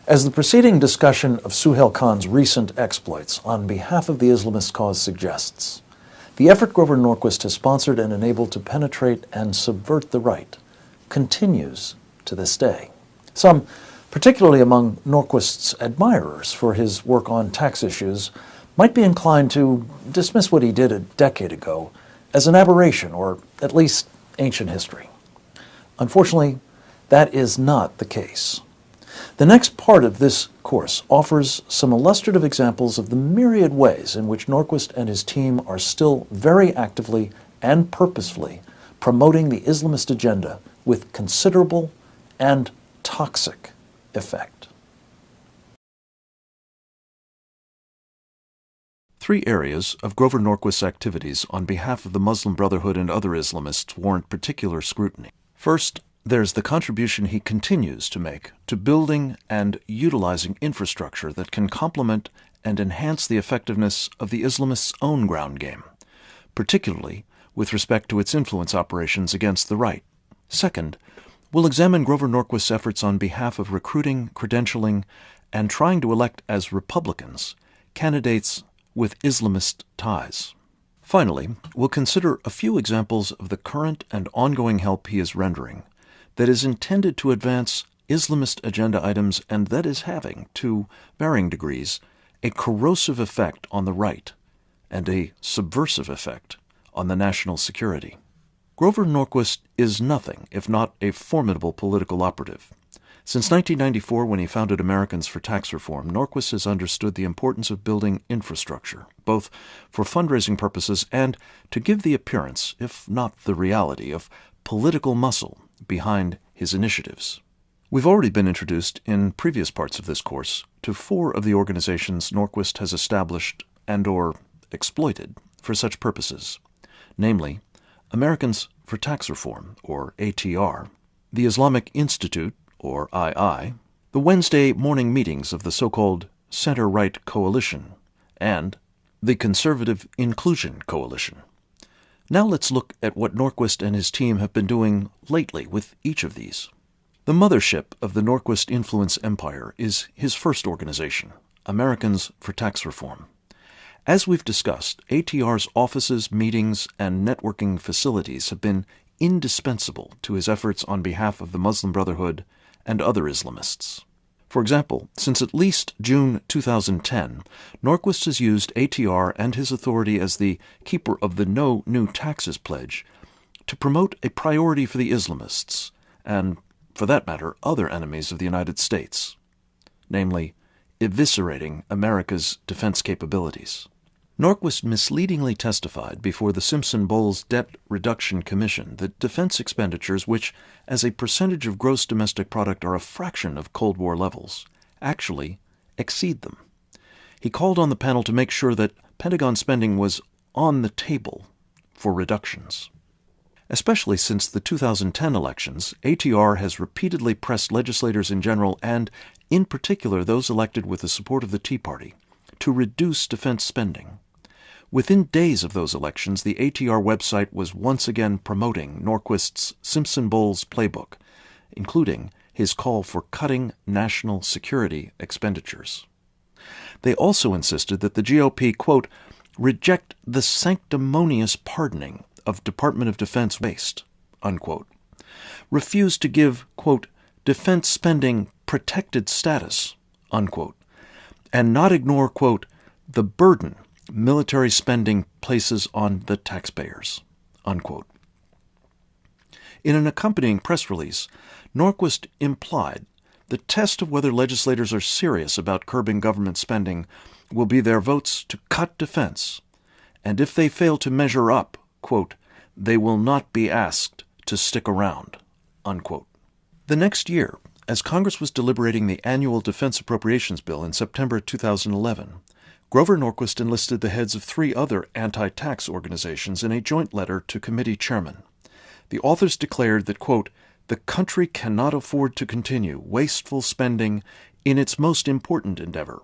As the preceding discussion of Suhail Khan's recent exploits on behalf of the Islamist cause suggests, the effort Grover Norquist has sponsored and enabled to penetrate and subvert the right continues to this day. Some, particularly among Norquist's admirers for his work on tax issues, might be inclined to dismiss what he did a decade ago as an aberration or at least ancient history. Unfortunately, that is not the case. The next part of this course offers some illustrative examples of the myriad ways in which Norquist and his team are still very actively and purposefully promoting the Islamist agenda with considerable and toxic effect. 3 areas of Grover Norquist's activities on behalf of the Muslim Brotherhood and other Islamists warrant particular scrutiny. First, there's the contribution he continues to make to building and utilizing infrastructure that can complement and enhance the effectiveness of the Islamists' own ground game, particularly with respect to its influence operations against the right. Second, we'll examine Grover Norquist's efforts on behalf of recruiting, credentialing, and trying to elect as Republicans candidates with Islamist ties. Finally, we'll consider a few examples of the current and ongoing help he is rendering that is intended to advance Islamist agenda items and that is having, to varying degrees, a corrosive effect on the right and a subversive effect on the national security. Grover Norquist is nothing if not a formidable political operative. Since 1994, when he founded Americans for Tax Reform, Norquist has understood the importance of building infrastructure, both for fundraising purposes and to give the appearance, if not the reality, of political muscle behind his initiatives. We've already been introduced in previous parts of this course to 4 of the organizations Norquist has established and/or exploited for such purposes, namely Americans for Tax Reform, or ATR, the Islamic Institute, or II, the Wednesday morning meetings of the so-called Center-Right Coalition, and the Conservative Inclusion Coalition. Now let's look at what Norquist and his team have been doing lately with each of these. The mothership of the Norquist influence empire is his first organization, Americans for Tax Reform. As we've discussed, ATR's offices, meetings, and networking facilities have been indispensable to his efforts on behalf of the Muslim Brotherhood and other Islamists. For example, since at least June 2010, Norquist has used ATR and his authority as the keeper of the No New Taxes pledge to promote a priority for the Islamists, and, for that matter, other enemies of the United States, namely, eviscerating America's defense capabilities. Norquist misleadingly testified before the Simpson-Bowles Debt Reduction Commission that defense expenditures, which, as a percentage of gross domestic product are a fraction of Cold War levels, actually exceed them. He called on the panel to make sure that Pentagon spending was on the table for reductions. Especially since the 2010 elections, ATR has repeatedly pressed legislators in general and, in particular, those elected with the support of the Tea Party, to reduce defense spending. Within days of those elections, the ATR website was once again promoting Norquist's Simpson-Bowles playbook, including his call for cutting national security expenditures. They also insisted that the GOP, quote, reject the sanctimonious pardoning of Department of Defense waste, unquote, refused to give, quote, defense spending protected status, unquote, and not ignore, quote, the burden military spending places on the taxpayers, unquote. In an accompanying press release, Norquist implied the test of whether legislators are serious about curbing government spending will be their votes to cut defense, and if they fail to measure up, quote, they will not be asked to stick around, unquote. The next year, as Congress was deliberating the annual Defense Appropriations Bill in September 2011, Grover Norquist enlisted the heads of 3 other anti-tax organizations in a joint letter to committee chairmen. The authors declared that, quote, the country cannot afford to continue wasteful spending in its most important endeavor,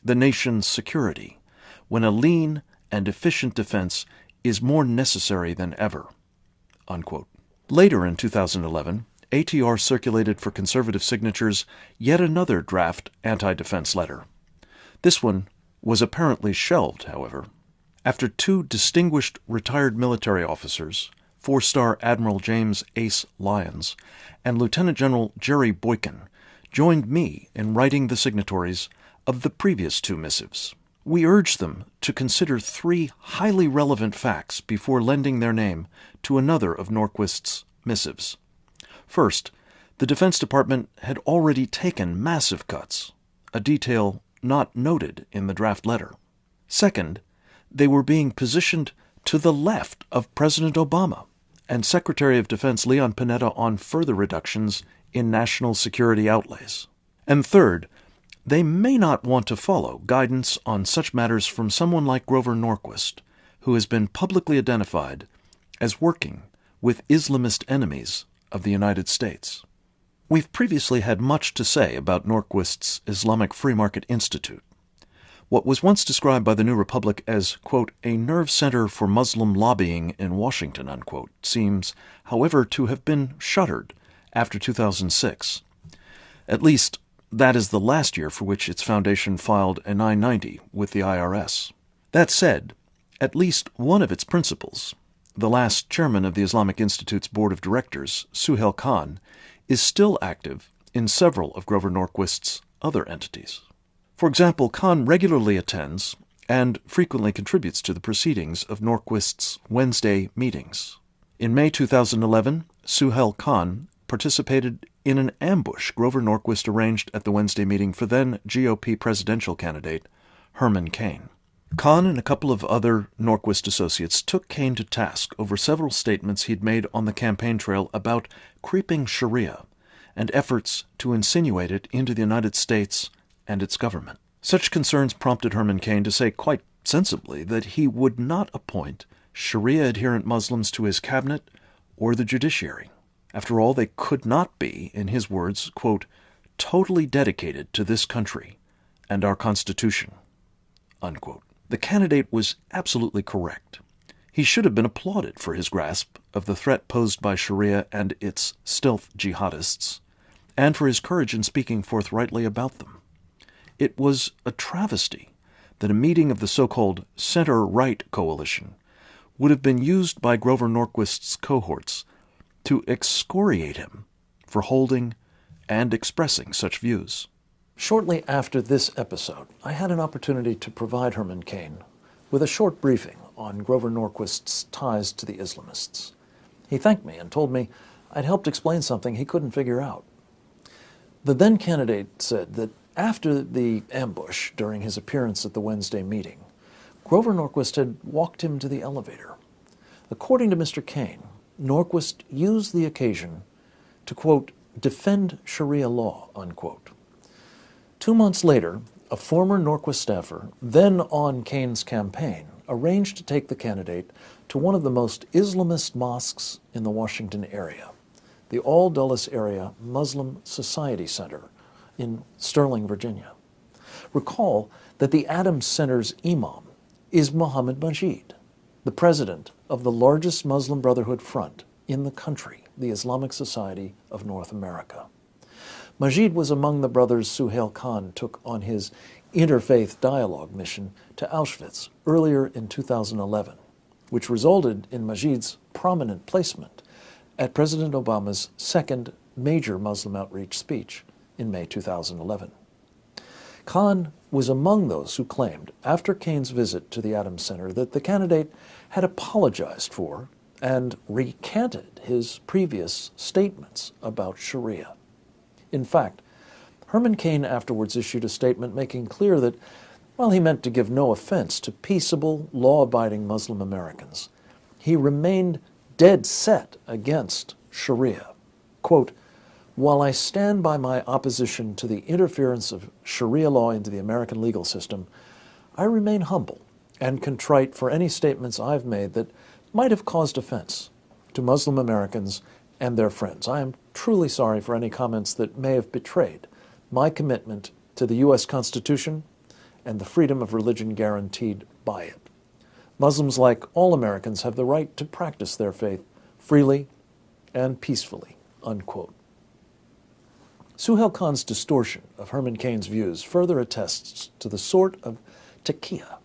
the nation's security, when a lean and efficient defense is more necessary than ever, unquote. Later in 2011, ATR circulated for conservative signatures yet another draft anti-defense letter. This one was apparently shelved, however, after two distinguished retired military officers, four-star Admiral James Ace Lyons and Lieutenant General Jerry Boykin, joined me in writing the signatories of the previous two missives. We urged them to consider three highly relevant facts before lending their name to another of Norquist's missives. First, the Defense Department had already taken massive cuts, a detail not noted in the draft letter. Second, they were being positioned to the left of President Obama and Secretary of Defense Leon Panetta on further reductions in national security outlays. And third, they may not want to follow guidance on such matters from someone like Grover Norquist, who has been publicly identified as working with Islamist enemies of the United States. We've previously had much to say about Norquist's Islamic Free Market Institute. What was once described by the New Republic as, quote, a nerve center for Muslim lobbying in Washington, unquote, seems, however, to have been shuttered after 2006. At least, that is the last year for which its foundation filed a 990 with the IRS. That said, at least one of its principals, the last chairman of the Islamic Institute's board of directors, Suhail Khan, is still active in several of Grover Norquist's other entities. For example, Khan regularly attends and frequently contributes to the proceedings of Norquist's Wednesday meetings. In May 2011, Suhail Khan participated in an ambush Grover Norquist arranged at the Wednesday meeting for then GOP presidential candidate Herman Cain. Khan and a couple of other Norquist associates took Cain to task over several statements he'd made on the campaign trail about creeping Sharia and efforts to insinuate it into the United States and its government. Such concerns prompted Herman Cain to say quite sensibly that he would not appoint Sharia-adherent Muslims to his cabinet or the judiciary. After all, they could not be, in his words, quote, totally dedicated to this country and our Constitution, unquote. The candidate was absolutely correct. He should have been applauded for his grasp of the threat posed by Sharia and its stealth jihadists, and for his courage in speaking forthrightly about them. It was a travesty that a meeting of the so-called center-right coalition would have been used by Grover Norquist's cohorts to excoriate him for holding and expressing such views. Shortly after this episode, I had an opportunity to provide Herman Cain with a short briefing on Grover Norquist's ties to the Islamists. He thanked me and told me I'd helped explain something he couldn't figure out. The then candidate said that after the ambush during his appearance at the Wednesday meeting, Grover Norquist had walked him to the elevator. According to Mr. Cain, Norquist used the occasion to, quote, defend Sharia law, unquote. 2 months later, a former Norquist staffer, then on Cain's campaign, arranged to take the candidate to one of the most Islamist mosques in the Washington area, the All Dulles Area Muslim Society Center in Sterling, Virginia. Recall that the Adams Center's imam is Mohammed Majid, the president of the largest Muslim Brotherhood front in the country, the Islamic Society of North America. Majid was among the brothers Suhail Khan took on his interfaith dialogue mission to Auschwitz earlier in 2011, which resulted in Majid's prominent placement at President Obama's second major Muslim outreach speech in May 2011. Khan was among those who claimed, after Cain's visit to the Adams Center, that the candidate had apologized for and recanted his previous statements about Sharia. In fact, Herman Cain afterwards issued a statement making clear that, while he meant to give no offense to peaceable, law-abiding Muslim Americans, he remained dead set against Sharia. Quote, while I stand by my opposition to the interference of Sharia law into the American legal system, I remain humble and contrite for any statements I've made that might have caused offense to Muslim Americans and their friends. I am truly sorry for any comments that may have betrayed my commitment to the U.S. Constitution and the freedom of religion guaranteed by it. Muslims, like all Americans, have the right to practice their faith freely and peacefully, unquote. Suhail Khan's distortion of Herman Cain's views further attests to the sort of taqiyya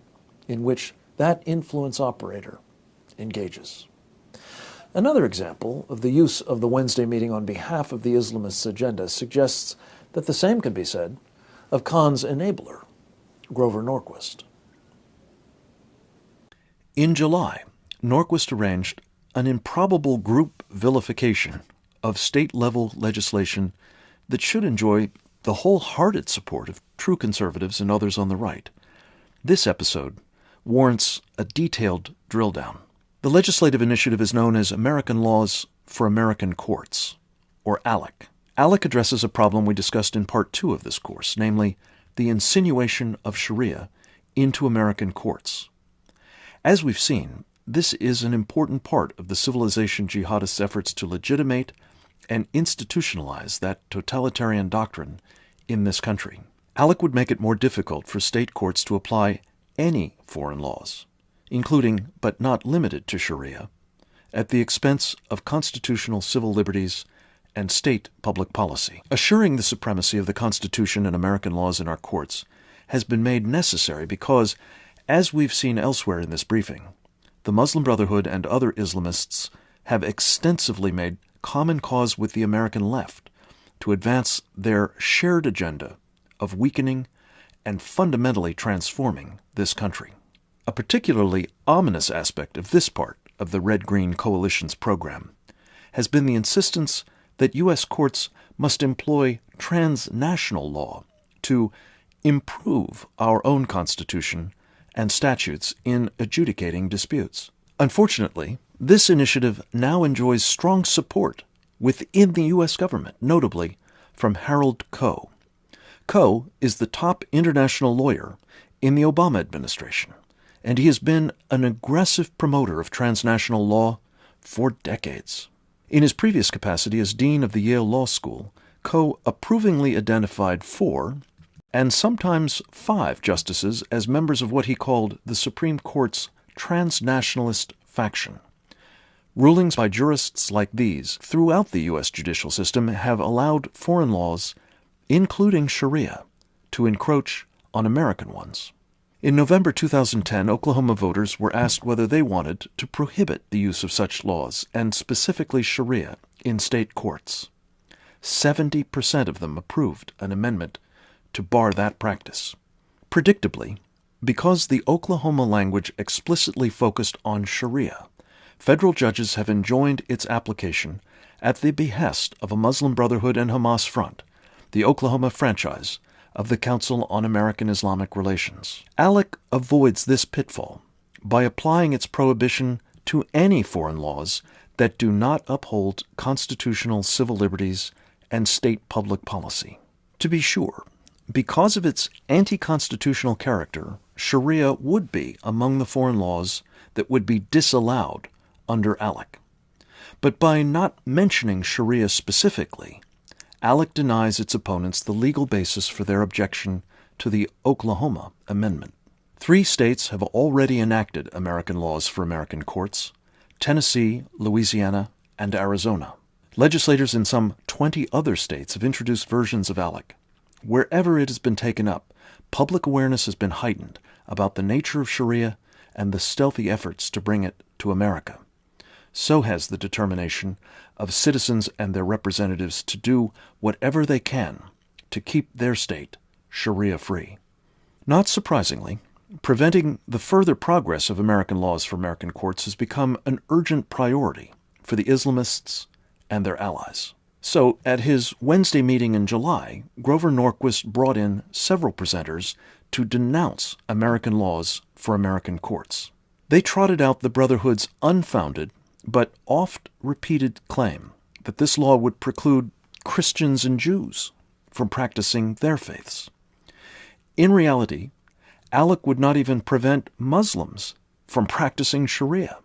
in which that influence operator engages. Another example of the use of the Wednesday meeting on behalf of the Islamists' agenda suggests that the same can be said of Khan's enabler, Grover Norquist. In July, Norquist arranged an improbable group vilification of state-level legislation that should enjoy the wholehearted support of true conservatives and others on the right. This episode warrants a detailed drill down. The legislative initiative is known as American Laws for American Courts, or ALEC. ALEC addresses a problem we discussed in Part 2 of this course, namely the insinuation of Sharia into American courts. As we've seen, this is an important part of the civilization jihadists' efforts to legitimate and institutionalize that totalitarian doctrine in this country. ALEC would make it more difficult for state courts to apply any foreign laws, including but not limited to Sharia, at the expense of constitutional civil liberties and state public policy. Assuring the supremacy of the Constitution and American laws in our courts has been made necessary because, as we've seen elsewhere in this briefing, the Muslim Brotherhood and other Islamists have extensively made common cause with the American left to advance their shared agenda of weakening and fundamentally transforming this country. A particularly ominous aspect of this part of the Red-Green Coalition's program has been the insistence that U.S. courts must employ transnational law to improve our own Constitution and statutes in adjudicating disputes. Unfortunately, this initiative now enjoys strong support within the U.S. government, notably from Harold Koh. Koh is the top international lawyer in the Obama administration, and he has been an aggressive promoter of transnational law for decades. In his previous capacity as dean of the Yale Law School, Koh approvingly identified 4 and sometimes 5 justices as members of what he called the Supreme Court's transnationalist faction. Rulings by jurists like these throughout the U.S. judicial system have allowed foreign laws, including Sharia, to encroach on American ones. In November 2010, Oklahoma voters were asked whether they wanted to prohibit the use of such laws, and specifically Sharia, in state courts. 70% of them approved an amendment to bar that practice. Predictably, because the Oklahoma language explicitly focused on Sharia, federal judges have enjoined its application at the behest of a Muslim Brotherhood and Hamas front, the Oklahoma franchise of the Council on American-Islamic Relations. ALEC avoids this pitfall by applying its prohibition to any foreign laws that do not uphold constitutional civil liberties and state public policy. To be sure, because of its anti-constitutional character, Sharia would be among the foreign laws that would be disallowed under ALEC. But by not mentioning Sharia specifically, ALEC denies its opponents the legal basis for their objection to the Oklahoma Amendment. 3 states have already enacted American laws for American courts: Tennessee, Louisiana, and Arizona. Legislators in some 20 other states have introduced versions of ALEC. Wherever it has been taken up, public awareness has been heightened about the nature of Sharia and the stealthy efforts to bring it to America. So has the determination of citizens and their representatives to do whatever they can to keep their state Sharia-free. Not surprisingly, preventing the further progress of American laws for American courts has become an urgent priority for the Islamists and their allies. So, at his Wednesday meeting in July, Grover Norquist brought in several presenters to denounce American laws for American courts. They trotted out the Brotherhood's unfounded but oft-repeated claim that this law would preclude Christians and Jews from practicing their faiths. In reality, ALEC would not even prevent Muslims from practicing Sharia.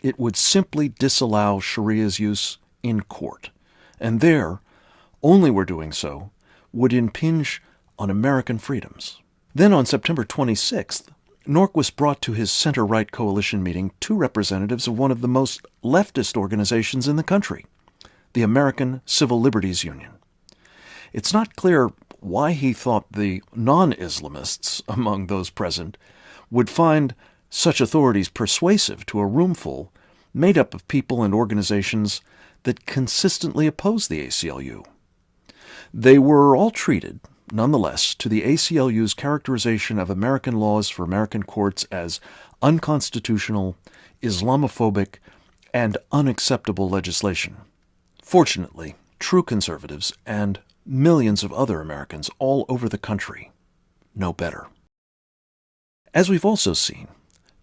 It would simply disallow Sharia's use in court, and there, only where doing so, would impinge on American freedoms. Then on September 26th, Norquist brought to his center-right coalition meeting 2 representatives of one of the most leftist organizations in the country, the American Civil Liberties Union. It's not clear why he thought the non-Islamists among those present would find such authorities persuasive to a roomful made up of people and organizations that consistently oppose the ACLU. They were all treated, nonetheless, to the ACLU's characterization of American laws for American courts as unconstitutional, Islamophobic, and unacceptable legislation. Fortunately, true conservatives and millions of other Americans all over the country know better. As we've also seen,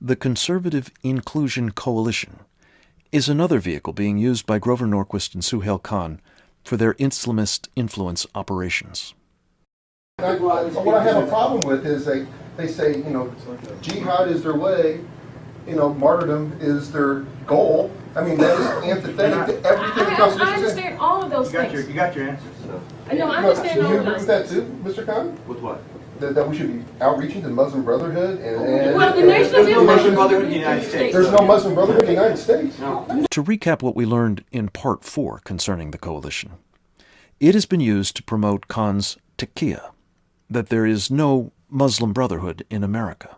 the Conservative Inclusion Coalition is another vehicle being used by Grover Norquist and Suhail Khan for their Islamist influence operations. What I have a problem with is they say, jihad is their way, martyrdom is their goal. I mean, that is antithetic to everything the Constitution says. I understand all of those things. You got your answers. So. No, I understand all you of agree those with that things. too, Mr. Khan? With what? That we should be outreaching to the Muslim Brotherhood and Well, the Nation of There's no Islam Muslim Brotherhood in the United States. there's no Muslim Brotherhood in the United States. No. To recap what we learned in Part 4 concerning the coalition, it has been used to promote Khan's taqiyya, that there is no Muslim Brotherhood in America.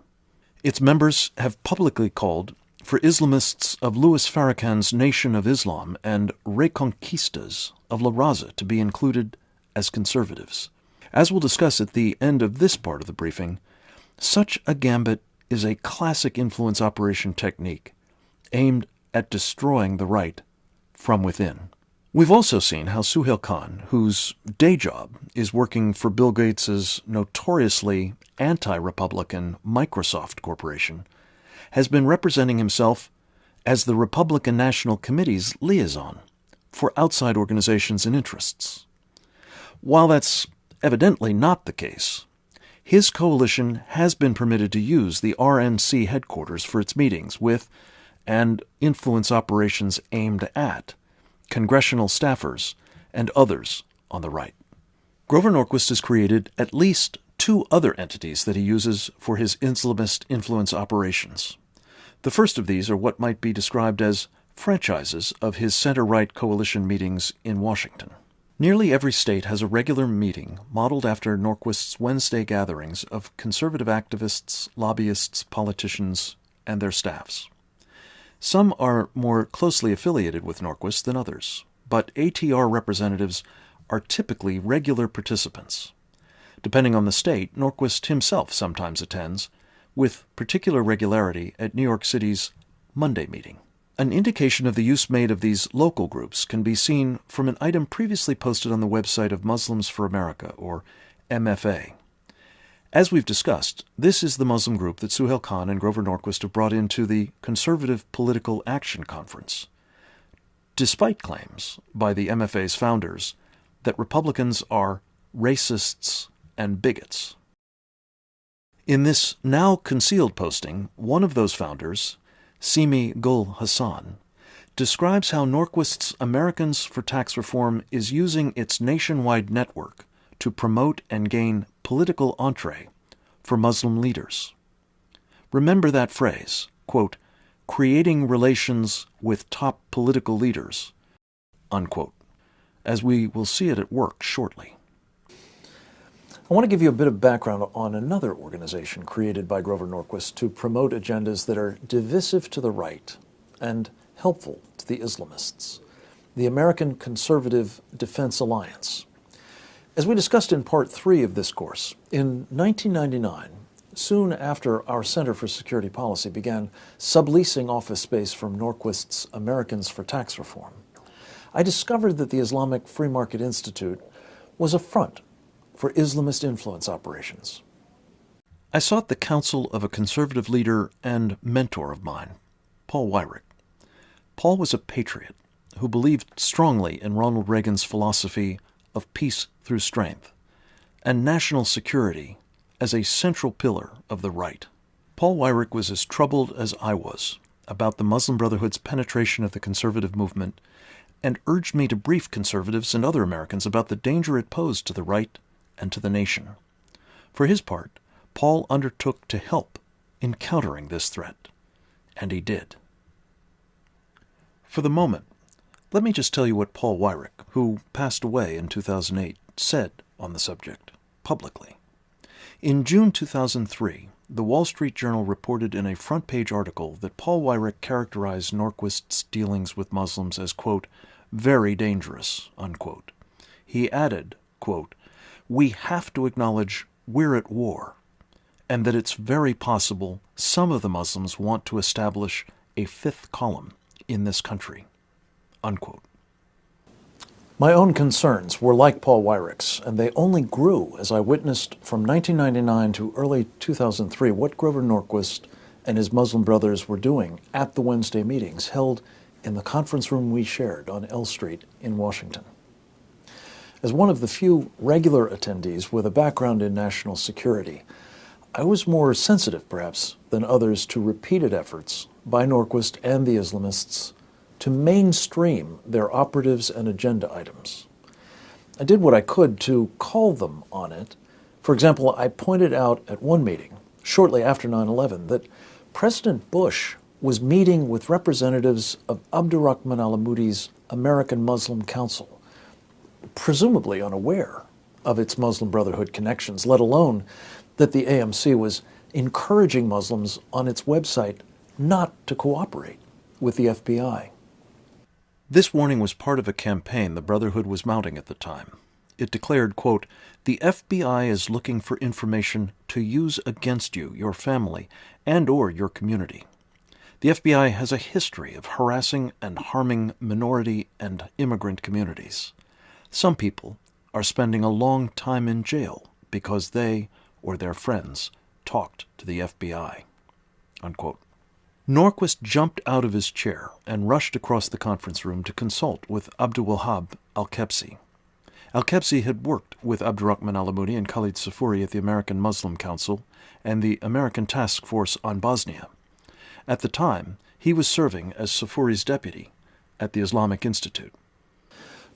Its members have publicly called for Islamists of Louis Farrakhan's Nation of Islam and Reconquistas of La Raza to be included as conservatives. As we'll discuss at the end of this part of the briefing, such a gambit is a classic influence operation technique aimed at destroying the right from within. We've also seen how Suhail Khan, whose day job is working for Bill Gates's notoriously anti-Republican Microsoft Corporation, has been representing himself as the Republican National Committee's liaison for outside organizations and interests. While that's evidently not the case, his coalition has been permitted to use the RNC headquarters for its meetings with, and influence operations aimed at, congressional staffers and others on the right. Grover Norquist has created at least 2 other entities that he uses for his Islamist influence operations. The first of these are what might be described as franchises of his center-right coalition meetings in Washington. Nearly every state has a regular meeting modeled after Norquist's Wednesday gatherings of conservative activists, lobbyists, politicians, and their staffs. Some are more closely affiliated with Norquist than others, but ATR representatives are typically regular participants. Depending on the state, Norquist himself sometimes attends, with particular regularity at New York City's Monday meeting. An indication of the use made of these local groups can be seen from an item previously posted on the website of Muslims for America, or MFA. As we've discussed, this is the Muslim group that Suhail Khan and Grover Norquist have brought into the Conservative Political Action Conference, despite claims by the MFA's founders that Republicans are racists and bigots. In this now concealed posting, one of those founders, Simi Gul Hassan, describes how Norquist's Americans for Tax Reform is using its nationwide network to promote and gain political entree for Muslim leaders. Remember that phrase, quote, creating relations with top political leaders, unquote, as we will see it at work shortly. I want to give you a bit of background on another organization created by Grover Norquist to promote agendas that are divisive to the right and helpful to the Islamists, the American Conservative Defense Alliance. As we discussed in Part 3 of this course, in 1999, soon after our Center for Security Policy began subleasing office space from Norquist's Americans for Tax Reform, I discovered that the Islamic Free Market Institute was a front for Islamist influence operations. I sought the counsel of a conservative leader and mentor of mine, Paul Weyrich. Paul was a patriot who believed strongly in Ronald Reagan's philosophy of peace through strength and national security as a central pillar of the right. Paul Weyrich was as troubled as I was about the Muslim Brotherhood's penetration of the conservative movement and urged me to brief conservatives and other Americans about the danger it posed to the right and to the nation. For his part, Paul undertook to help in countering this threat, and he did. For the moment, let me just tell you what Paul Weyrich, who passed away in 2008, said on the subject, publicly. In June 2003, the Wall Street Journal reported in a front-page article that Paul Weyrich characterized Norquist's dealings with Muslims as, quote, very dangerous, unquote. He added, quote, we have to acknowledge we're at war, and that it's very possible some of the Muslims want to establish a fifth column in this country, unquote. My own concerns were like Paul Weyrich's, and they only grew as I witnessed from 1999 to early 2003 what Grover Norquist and his Muslim brothers were doing at the Wednesday meetings held in the conference room we shared on L Street in Washington. As one of the few regular attendees with a background in national security, I was more sensitive, perhaps, than others to repeated efforts by Norquist and the Islamists to mainstream their operatives and agenda items. I did what I could to call them on it. For example, I pointed out at one meeting, shortly after 9/11, that President Bush was meeting with representatives of Abdurrahman al-Amudi's American Muslim Council, presumably unaware of its Muslim Brotherhood connections, let alone that the AMC was encouraging Muslims on its website not to cooperate with the FBI. This warning was part of a campaign the Brotherhood was mounting at the time. It declared, quote, the FBI is looking for information to use against you, your family, and or your community. The FBI has a history of harassing and harming minority and immigrant communities. Some people are spending a long time in jail because they or their friends talked to the FBI, unquote. Norquist jumped out of his chair and rushed across the conference room to consult with Abdul Wahab al-Kebsi. Al-Kebsi had worked with Abdurrahman al-Amudi and Khalid Safuri at the American Muslim Council and the American Task Force on Bosnia. At the time, he was serving as Safuri's deputy at the Islamic Institute.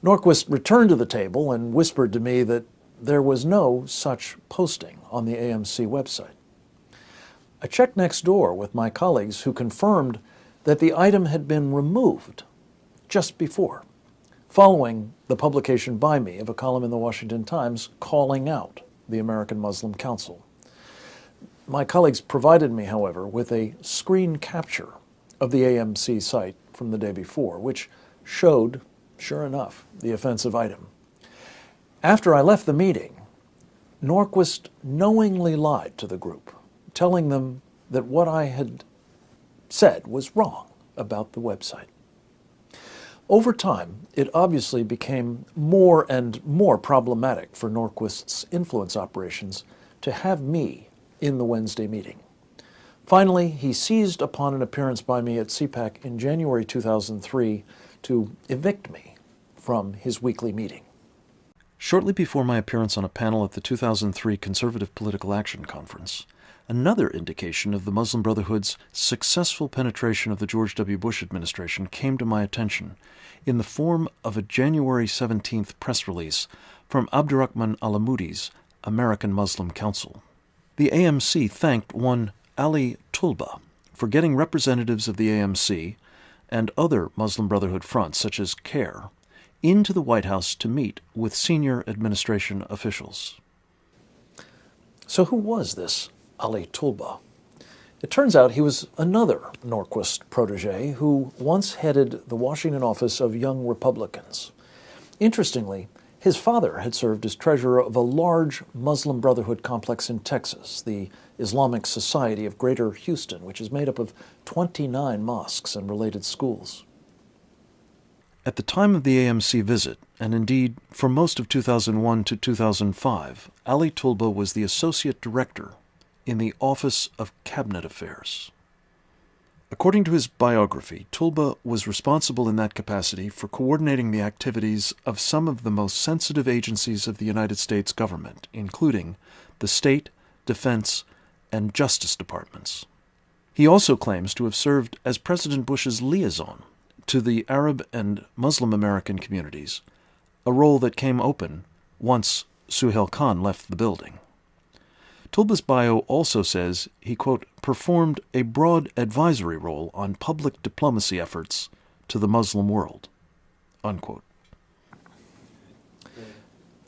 Norquist returned to the table and whispered to me that there was no such posting on the AMC website. I checked next door with my colleagues who confirmed that the item had been removed just before, following the publication by me of a column in the Washington Times calling out the American Muslim Council. My colleagues provided me, however, with a screen capture of the AMC site from the day before, which showed, sure enough, the offensive item. After I left the meeting, Norquist knowingly lied to the group, telling them that what I had said was wrong about the website. Over time, it obviously became more and more problematic for Norquist's influence operations to have me in the Wednesday meeting. Finally, he seized upon an appearance by me at CPAC in January 2003 to evict me from his weekly meeting. Shortly before my appearance on a panel at the 2003 Conservative Political Action Conference, another indication of the Muslim Brotherhood's successful penetration of the George W. Bush administration came to my attention in the form of a January 17th press release from Abdurrahman al-Amudi's American Muslim Council. The AMC thanked one Ali Tulba for getting representatives of the AMC and other Muslim Brotherhood fronts, such as CARE, into the White House to meet with senior administration officials. So who was this Ali Tulba? It turns out he was another Norquist protege who once headed the Washington office of Young Republicans. Interestingly, his father had served as treasurer of a large Muslim Brotherhood complex in Texas, the Islamic Society of Greater Houston, which is made up of 29 mosques and related schools. At the time of the AMC visit, and indeed for most of 2001 to 2005, Ali Tulba was the associate director in the Office of Cabinet Affairs. According to his biography, Tulba was responsible in that capacity for coordinating the activities of some of the most sensitive agencies of the United States government, including the State, Defense, and Justice Departments. He also claims to have served as President Bush's liaison to the Arab and Muslim American communities, a role that came open once Suhail Khan left the building. Tulba's bio also says he, quote, performed a broad advisory role on public diplomacy efforts to the Muslim world, unquote.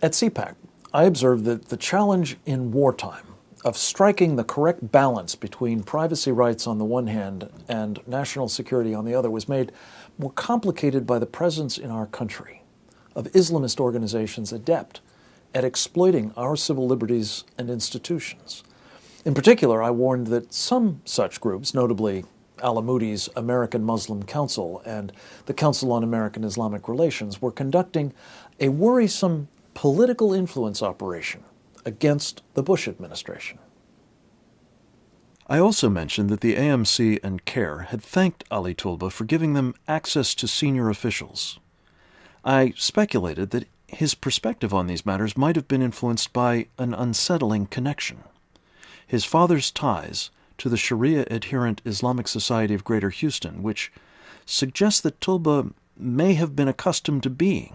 At CPAC, I observed that the challenge in wartime of striking the correct balance between privacy rights on the one hand and national security on the other was made more complicated by the presence in our country of Islamist organizations adept at exploiting our civil liberties and institutions. In particular, I warned that some such groups, notably Al-Amoudi's American Muslim Council and the Council on American Islamic Relations, were conducting a worrisome political influence operation against the Bush administration. I also mentioned that the AMC and CARE had thanked Ali Tulba for giving them access to senior officials. I speculated that his perspective on these matters might have been influenced by an unsettling connection. His father's ties to the Sharia-adherent Islamic Society of Greater Houston, which suggests that Tulba may have been accustomed to being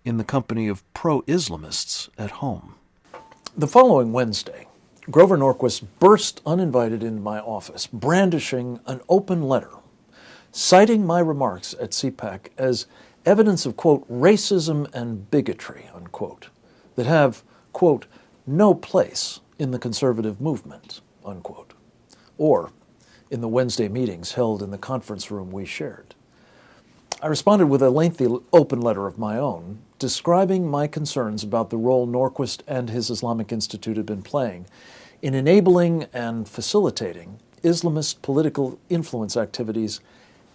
in the company of pro-Islamists at home. The following Wednesday, Grover Norquist burst uninvited into my office, brandishing an open letter, citing my remarks at CPAC as evidence of, quote, racism and bigotry, unquote, that have, quote, no place in the conservative movement, unquote, or in the Wednesday meetings held in the conference room we shared. I responded with a lengthy open letter of my own, describing my concerns about the role Norquist and his Islamic Institute had been playing in enabling and facilitating Islamist political influence activities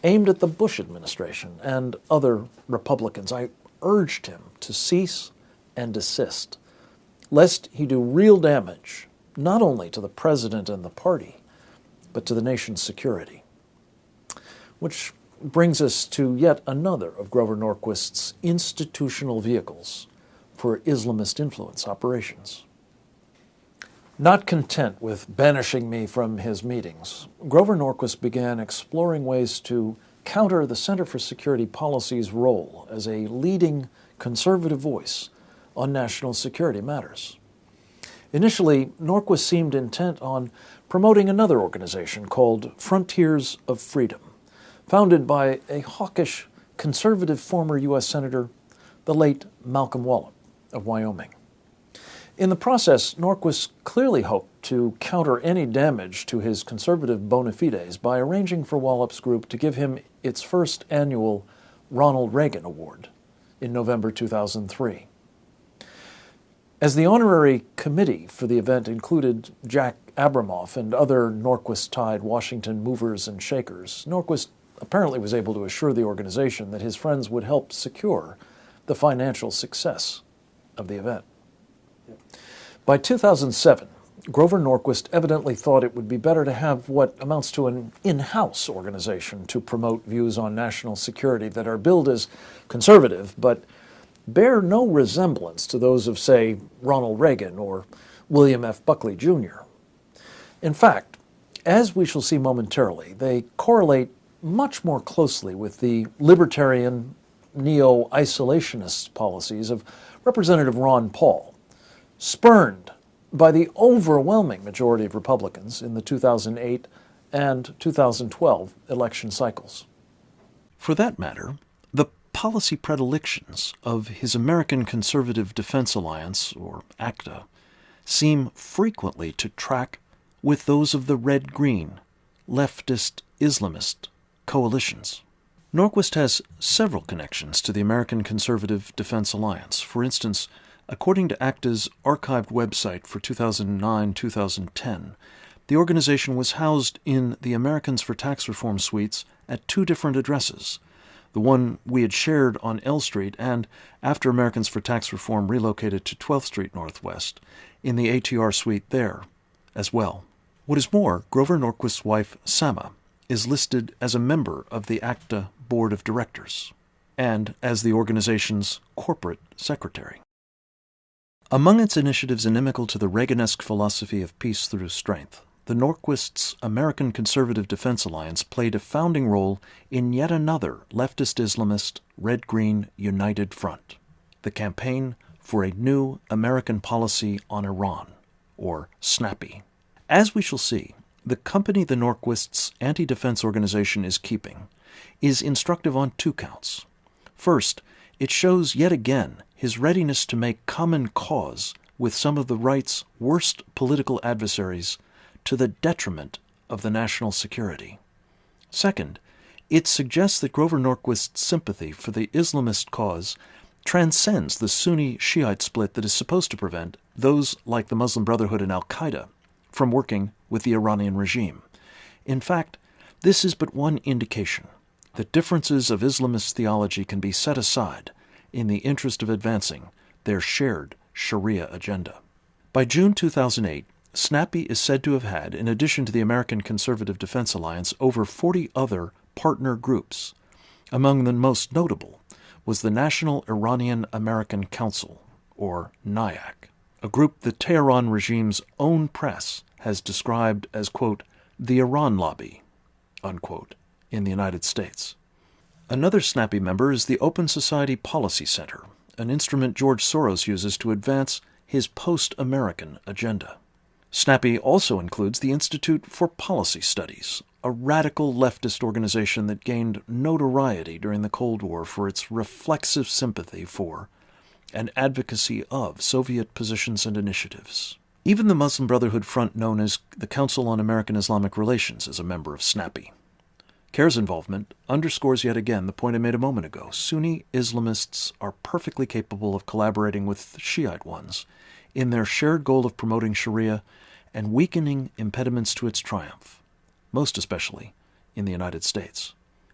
aimed at the Bush administration and other Republicans. I urged him to cease and desist, lest he do real damage, not only to the president and the party, but to the nation's security. Which brings us to yet another of Grover Norquist's institutional vehicles for Islamist influence operations. Not content with banishing me from his meetings, Grover Norquist began exploring ways to counter the Center for Security Policy's role as a leading conservative voice on national security matters. Initially, Norquist seemed intent on promoting another organization called Frontiers of Freedom, founded by a hawkish, conservative former U.S. Senator, the late Malcolm Wallop of Wyoming. In the process, Norquist clearly hoped to counter any damage to his conservative bona fides by arranging for Wallop's group to give him its first annual Ronald Reagan Award in November 2003. As the honorary committee for the event included Jack Abramoff and other Norquist-tied Washington movers and shakers, Norquist apparently was able to assure the organization that his friends would help secure the financial success of the event. By 2007, Grover Norquist evidently thought it would be better to have what amounts to an in-house organization to promote views on national security that are billed as conservative, but bear no resemblance to those of, say, Ronald Reagan or William F. Buckley, Jr. In fact, as we shall see momentarily, they correlate much more closely with the libertarian, neo-isolationist policies of Representative Ron Paul, spurned by the overwhelming majority of Republicans in the 2008 and 2012 election cycles. For that matter, the policy predilections of his American Conservative Defense Alliance, or ACTA, seem frequently to track with those of the red-green, leftist Islamist coalitions. Norquist has several connections to the American Conservative Defense Alliance. For instance, according to ACTA's archived website for 2009-2010, the organization was housed in the Americans for Tax Reform suites at two different addresses, the one we had shared on L Street and, after Americans for Tax Reform relocated to 12th Street Northwest, in the ATR suite there as well. What is more, Grover Norquist's wife, Sama, is listed as a member of the ACTA Board of Directors and as the organization's corporate secretary. Among its initiatives inimical to the Reagan-esque philosophy of peace through strength, the Norquists' American Conservative Defense Alliance played a founding role in yet another leftist Islamist red-green united front, the campaign for a new American policy on Iran, or SNAPI. As we shall see, the company the Norquists' anti-defense organization is keeping is instructive on two counts. First, It shows yet again his readiness to make common cause with some of the right's worst political adversaries to the detriment of the national security. Second, it suggests that Grover Norquist's sympathy for the Islamist cause transcends the Sunni-Shiite split that is supposed to prevent those like the Muslim Brotherhood and al-Qaeda from working with the Iranian regime. In fact, this is but one indication that differences of Islamist theology can be set aside in the interest of advancing their shared Sharia agenda. By June 2008, SNAPI is said to have had, in addition to the American Conservative Defense Alliance, over 40 other partner groups. Among the most notable was the National Iranian American Council, or NIAC, a group the Tehran regime's own press has described as, quote, the Iran lobby, unquote, in the United States. Another SNAPI member is the Open Society Policy Center, an instrument George Soros uses to advance his post-American agenda. SNAPI also includes the Institute for Policy Studies, a radical leftist organization that gained notoriety during the Cold War for its reflexive sympathy for and advocacy of Soviet positions and initiatives. Even the Muslim Brotherhood front known as the Council on American-Islamic Relations is a member of SNAPI. CAIR's involvement underscores yet again the point I made a moment ago. Sunni Islamists are perfectly capable of collaborating with Shiite ones in their shared goal of promoting Sharia and weakening impediments to its triumph, most especially in the United States.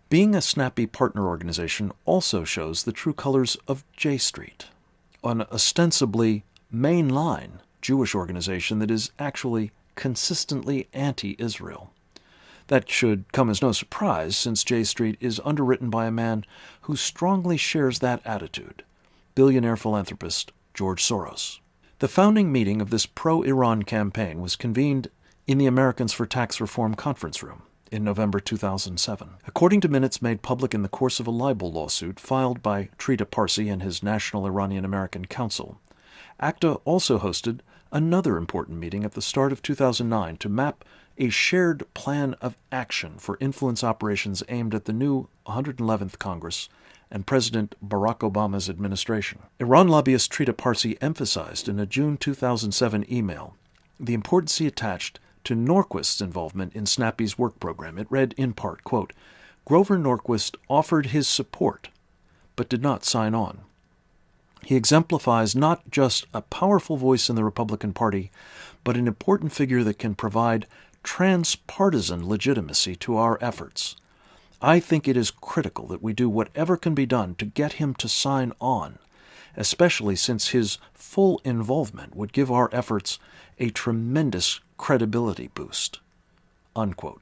Being a SNAPI partner organization also shows the true colors of J Street, an ostensibly mainline Jewish organization that is actually consistently anti-Israel. That should come as no surprise, since J Street is underwritten by a man who strongly shares that attitude, billionaire philanthropist George Soros. The founding meeting of this pro-Iran campaign was convened in the Americans for Tax Reform conference room in November 2007. According to minutes made public in the course of a libel lawsuit filed by Trita Parsi and his National Iranian American Council, ACTA also hosted another important meeting at the start of 2009 to map a shared plan of action for influence operations aimed at the new 111th Congress and President Barack Obama's administration. Iran lobbyist Trita Parsi emphasized in a June 2007 email the importance he attached to Norquist's involvement in SNAPI's work program. It read in part, quote, Grover Norquist offered his support, but did not sign on. He exemplifies not just a powerful voice in the Republican Party, but an important figure that can provide transpartisan legitimacy to our efforts. I think it is critical that we do whatever can be done to get him to sign on, especially since his full involvement would give our efforts a tremendous credibility boost. Unquote.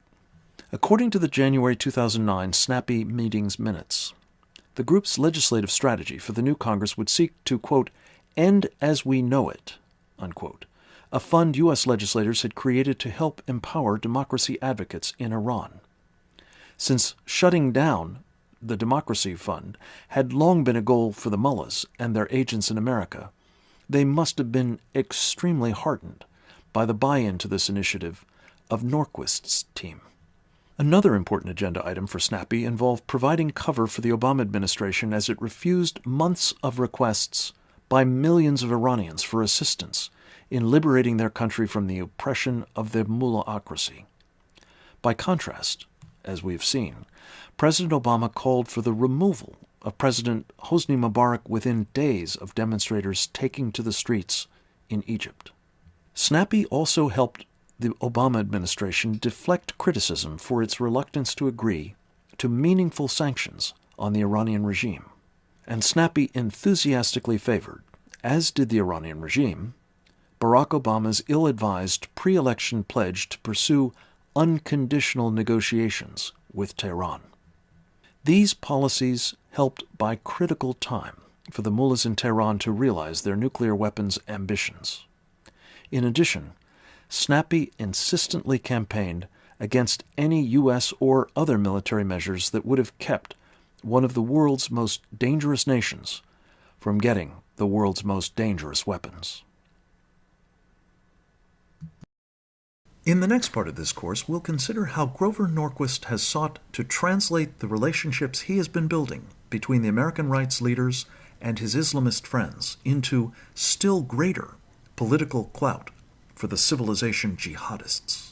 According to the January 2009 SNAPI meetings minutes, the group's legislative strategy for the new Congress would seek to, quote, end as we know it, unquote, a fund U.S. legislators had created to help empower democracy advocates in Iran. Since shutting down the Democracy Fund had long been a goal for the mullahs and their agents in America, they must have been extremely heartened by the buy-in to this initiative of Norquist's team. Another important agenda item for SNAPI involved providing cover for the Obama administration as it refused months of requests by millions of Iranians for assistance in liberating their country from the oppression of the mullahocracy. By contrast, as we have seen, President Obama called for the removal of President Hosni Mubarak within days of demonstrators taking to the streets in Egypt. SNAPI also helped the Obama administration deflect criticism for its reluctance to agree to meaningful sanctions on the Iranian regime. And SNAPI enthusiastically favored, as did the Iranian regime, Barack Obama's ill-advised pre-election pledge to pursue unconditional negotiations with Tehran. These policies helped buy critical time for the mullahs in Tehran to realize their nuclear weapons ambitions. In addition, SNAPI insistently campaigned against any U.S. or other military measures that would have kept one of the world's most dangerous nations from getting the world's most dangerous weapons. In the next part of this course, we'll consider how Grover Norquist has sought to translate the relationships he has been building between the American rights leaders and his Islamist friends into still greater political clout for the civilization jihadists.